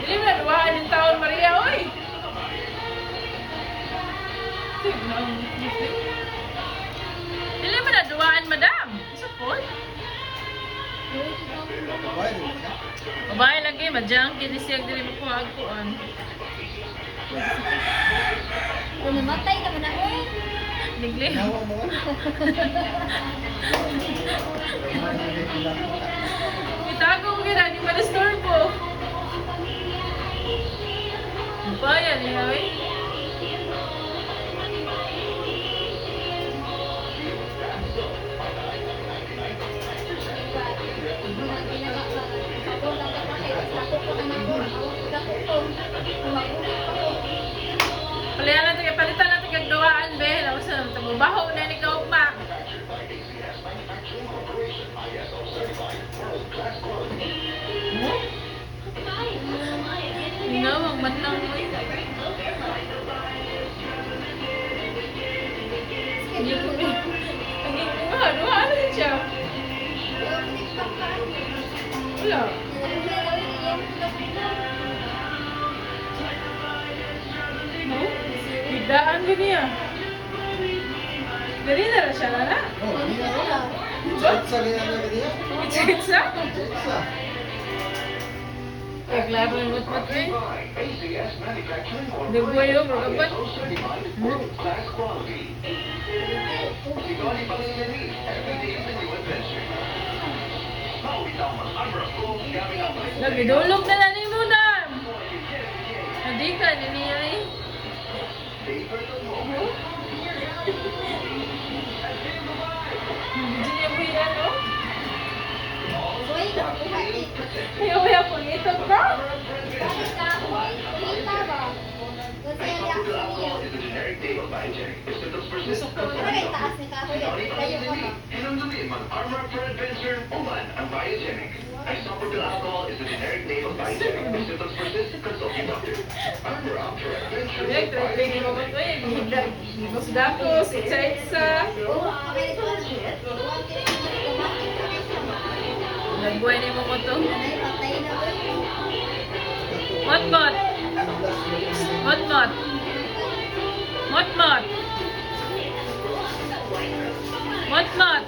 Dili mo na duwaan yung taon, Maria, oy! Dili mo na duwaan, madam! Isa po? Babae lagi, madyang kinisiyag dili mo po agpuan. Kung namatay ka mo na, eh. Nigli. Itago mo gina, di pa na-store po. Bayan niya, oy. Palitan natin kagdawaan, be. Tapos na, tabubaho na ni kaugma. Nga, magmatang mo. Hindi ko ba? Ano din siya? Wala. No? Bidaan ko niya. Gani na rin siya, Lala? Oh, hindi na rin. Chatsa ganyan na ganyan. Chitsa? Chatsa. Klaro yung matmat eh. Nagbuhay yung magabat. Nagidulog na lang yung muna. Hindi ka, niya eh. Hindi niya po yan, no? Ayaw po ito, bro. Gusto ko yun. Armor for Adventure Oman ang Biogenic. Isopropyl alcohol is the generic name of Biogenic. If symptoms persist, consult your doctor. Armor for Adventure Trending mo ba ito eh? Dapos-dapos, itsa-itsa. Nagbuhay na mo ko ito. Mot-mot. Mot-mot. Mot-mot. Mot-mot.